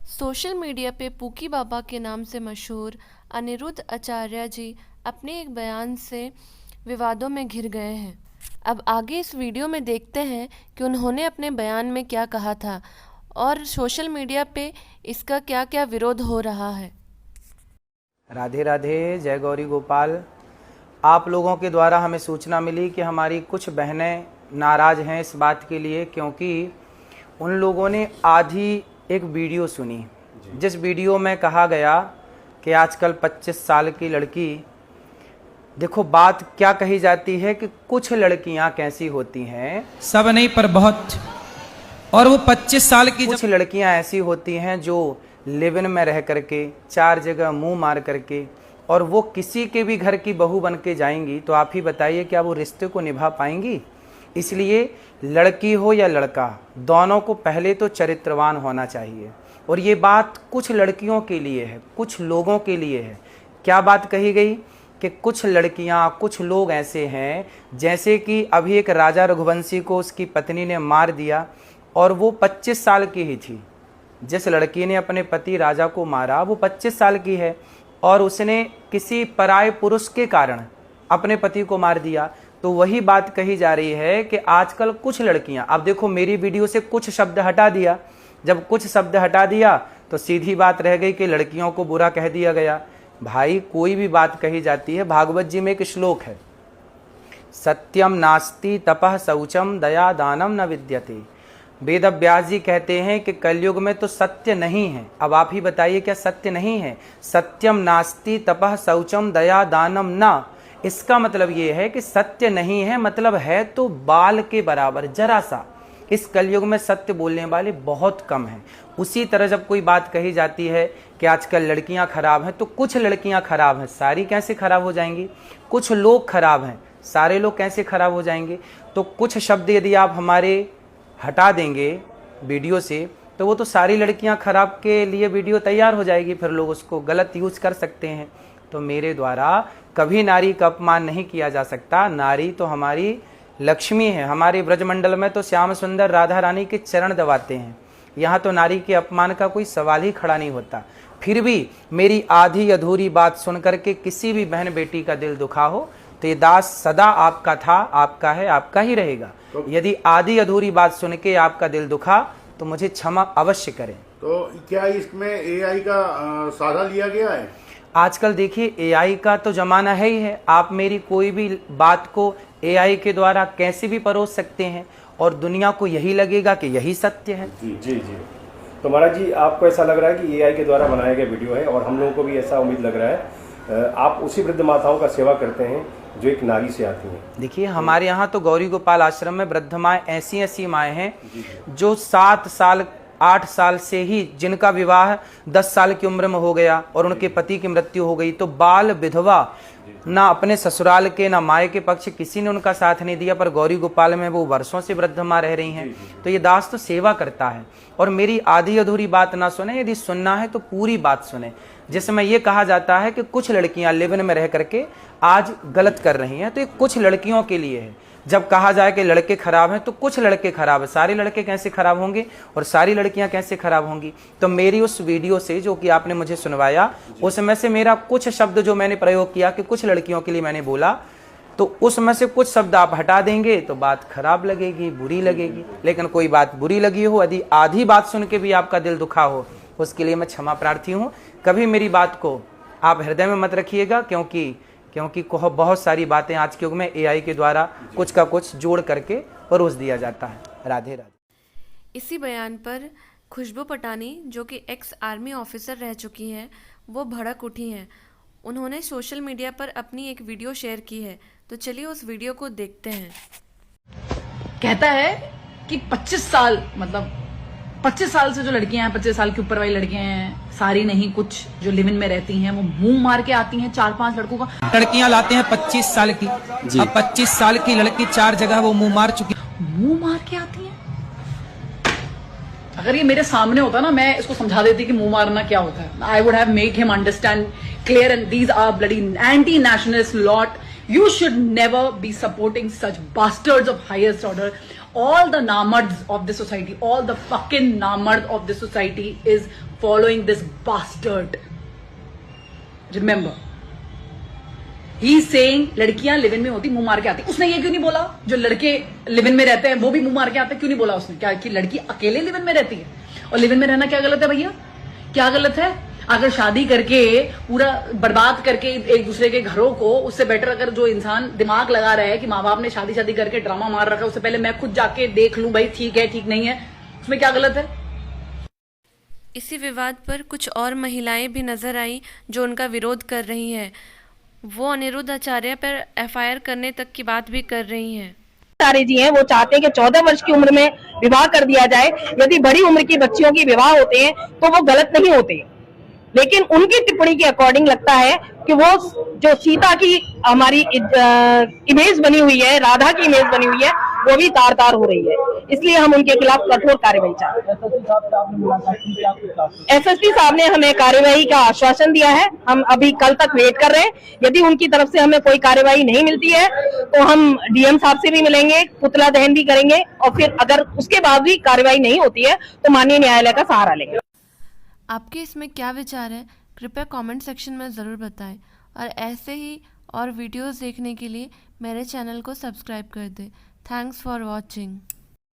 Social media पे pookie बाबा के नाम से मशहूर अनिरुद्ध आचार्य जी अपने एक बयान से विवादों में घिर गए हैं। अब आगे इस वीडियो में देखते हैं कि उन्होंने अपने बयान में क्या कहा था और सोशल मीडिया पे इसका क्या क्या विरोध हो रहा है। राधे राधे, जय गौरी गोपाल। आप लोगों के द्वारा हमें सूचना मिली कि हमारी कुछ बहनें नाराज़ हैं इस बात के लिए, क्योंकि उन लोगों ने आधी एक वीडियो सुनी जिस वीडियो में कहा गया कि आजकल 25 साल की लड़की, देखो बात क्या कही जाती है कि कुछ लड़कियां कैसी होती हैं, सब नहीं पर बहुत, और वो 25 साल की कुछ लड़कियां ऐसी होती हैं जो लिव इन में रह करके 4 जगह मुंह मार करके और वो किसी के भी घर की बहू बन के जाएंगी, तो आप ही बताइए क्या वो रिश्ते को निभा पाएंगी। इसलिए लड़की हो या लड़का, दोनों को पहले तो चरित्रवान होना चाहिए। और ये बात कुछ लड़कियों के लिए है, कुछ लोगों के लिए है। क्या बात कही गई कि कुछ लड़कियां, कुछ लोग ऐसे हैं, जैसे कि अभी एक राजा रघुवंशी को उसकी पत्नी ने मार दिया और वो 25 साल की ही थी। जिस लड़की ने अपने पति राजा को मारा वो 25 साल की है और उसने किसी पराये पुरुष के कारण अपने पति को मार दिया। तो वही बात कही जा रही है कि आजकल कुछ लड़कियां, अब देखो मेरी वीडियो से कुछ शब्द हटा दिया, जब कुछ शब्द हटा दिया तो सीधी बात रह गई कि लड़कियों को बुरा कह दिया गया। भाई कोई भी बात कही जाती है, भागवत जी में एक श्लोक है, सत्यम नास्ति तपः शौचम दया दानम न विद्यते। वेद व्यास जी कहते हैं कि कलयुग में तो सत्य नहीं है। अब आप ही बताइए क्या सत्य नहीं है। सत्यम नास्ति तपः शौचम दया दानम न, इसका मतलब ये है कि सत्य नहीं है, मतलब है तो बाल के बराबर, जरा सा। इस कलयुग में सत्य बोलने वाले बहुत कम हैं। उसी तरह जब कोई बात कही जाती है कि आजकल लड़कियां खराब हैं, तो कुछ लड़कियां खराब हैं, सारी कैसे खराब हो जाएंगी। कुछ लोग खराब हैं, सारे लोग कैसे खराब हो जाएंगे। तो कुछ शब्द यदि आप हमारे हटा देंगे वीडियो से, तो वो तो सारी लड़कियां खराब के लिए वीडियो तैयार हो जाएगी, फिर लोग उसको गलत यूज कर सकते हैं। तो मेरे द्वारा कभी नारी का अपमान नहीं किया जा सकता। नारी तो हमारी लक्ष्मी है। हमारे ब्रजमंडल में तो श्याम सुंदर राधा रानी के चरण दबाते हैं, यहाँ तो नारी के अपमान का कोई सवाल ही खड़ा नहीं होता। फिर भी मेरी आधी अधूरी बात सुन करके किसी भी बहन बेटी का दिल दुखा हो तो ये दास सदा आपका था, आपका है, आपका ही रहेगा। यदि आधी अधूरी बात सुन के आपका दिल दुखा तो मुझे क्षमा अवश्य करें। तो क्या इसमें एआई का सहारा लिया गया है? आजकल देखिए एआई का तो जमाना है ही है। आप मेरी कोई भी बात को एआई के द्वारा कैसे भी परोस सकते हैं और दुनिया को यही लगेगा कि यही सत्य है। जी जी जी। तो महाराज जी, आपको ऐसा लग रहा है कि एआई के द्वारा बनाया गया वीडियो है, और हम लोगों को भी ऐसा उम्मीद लग रहा है आप उसी वृद्ध माताओं का सेवा करते हैं जो एक नारी से आती हैं। देखिए हमारे यहाँ तो गौरी गोपाल आश्रम में वृद्ध माएँ ऐसी ऐसी माएँ हैं जो 7 साल 8 साल से ही, जिनका विवाह 10 साल की उम्र में हो गया और उनके पति की मृत्यु हो गई, तो बाल विधवा, ना अपने ससुराल के ना माए के पक्ष किसी ने उनका साथ नहीं दिया, पर गौरी गोपाल में वो वर्षों से वृद्ध माँ रह रही हैं। तो ये दास तो सेवा करता है। और मेरी आधी अधूरी बात ना सुने, यदि सुनना है तो पूरी बात सुने, जिसमें ये कहा जाता है कि कुछ लड़कियां लिव इन में रह करके आज गलत कर रही हैं, तो ये कुछ लड़कियों के लिए है। जब कहा जाए कि लड़के खराब हैं तो कुछ लड़के खराब हैं, सारे लड़के कैसे खराब होंगे और सारी लड़कियां कैसे खराब होंगी। तो मेरी उस वीडियो से जो कि आपने मुझे सुनवाया, उसमें से मेरा कुछ शब्द जो मैंने प्रयोग किया कि कुछ लड़कियों के लिए मैंने बोला, तो उसमें से कुछ शब्द आप हटा देंगे तो बात खराब लगेगी, बुरी लगेगी। लेकिन कोई बात बुरी लगी हो, यदि आधी बात सुन के भी आपका दिल दुखा हो, उसके लिए मैं क्षमा प्रार्थी हूँ। कभी मेरी बात को आप हृदय में मत रखिएगा, क्योंकि बहुत सारी बातें आज के युग में एआई के द्वारा कुछ का कुछ जोड़ करके परोस दिया जाता है। राधे राधे। इसी बयान पर खुशबू पटानी, जो कि एक्स आर्मी ऑफिसर रह चुकी हैं, वो भड़क उठी हैं। उन्होंने सोशल मीडिया पर अपनी एक वीडियो शेयर की है, तो चलिए उस वीडियो को देखते हैं। कहता है कि 25 साल, मतलब 25 साल से जो लड़कियां हैं, 25 साल के ऊपर वाली लड़कियां हैं, सारी नहीं, कुछ जो लिव इन में रहती हैं, वो मुंह मार के आती हैं 4-5 लड़कों का। लड़कियां लाते हैं 25 साल की। अब 25 साल की लड़की 4 जगह वो मुंह मार चुकी, मुंह मार के आती हैं। अगर ये मेरे सामने होता ना, मैं इसको समझा देती कि मुंह मारना क्या होता है। I would have made him understand clear, and these are bloody anti nationalist lot. You should never be supporting such bastards of highest order. all the namards of this society, all the fucking namard of this society is following this bastard. Remember, he is saying लड़कियां live in में होती मुंह मार के आती. उसने ये क्यों नहीं बोला जो लड़के लिव इन में रहते हैं वो भी मुंह मार के आते हैं? क्यों नहीं बोला उसने? क्या कि लड़की अकेले लिव इन में रहती है? और लिव इन में रहना क्या गलत है भैया? क्या गलत है? अगर शादी करके पूरा बर्बाद करके एक दूसरे के घरों को, उससे बेटर अगर जो इंसान दिमाग लगा रहा है कि माँ बाप ने शादी करके ड्रामा मार रखा है, उससे पहले मैं खुद जाके देख लूं भाई ठीक है ठीक नहीं है, उसमें क्या गलत है? इसी विवाद पर कुछ और महिलाएं भी नजर आई जो उनका विरोध कर रही हैं। वो अनिरुद्ध आचार्य पर एफआईआर करने तक की बात भी कर रही हैं। सारे जी हैं वो चाहते हैं कि 14 वर्ष की उम्र में विवाह कर दिया जाए। यदि बड़ी उम्र की बच्चियों की विवाह होते हैं तो वो गलत नहीं होते, लेकिन उनकी टिप्पणी के अकॉर्डिंग लगता है कि वो जो सीता की हमारी इमेज बनी हुई है, राधा की इमेज बनी हुई है, वो भी तार तार हो रही है। इसलिए हम उनके खिलाफ कठोर कार्यवाही चाहते हैं। एसएसपी साहब ने हमें कार्यवाही का आश्वासन दिया है। हम अभी कल तक वेट कर रहे हैं। यदि उनकी तरफ से हमें कोई कार्यवाही नहीं मिलती है तो हम डीएम साहब से भी मिलेंगे, पुतला दहन भी करेंगे, और फिर अगर उसके बाद भी कार्यवाही नहीं होती है तो माननीय न्यायालय का सहारा लेंगे। आपके इसमें क्या विचार है? कृपया कमेंट सेक्शन में ज़रूर बताएं और ऐसे ही और वीडियोस देखने के लिए मेरे चैनल को सब्सक्राइब कर दें। Thanks for watching.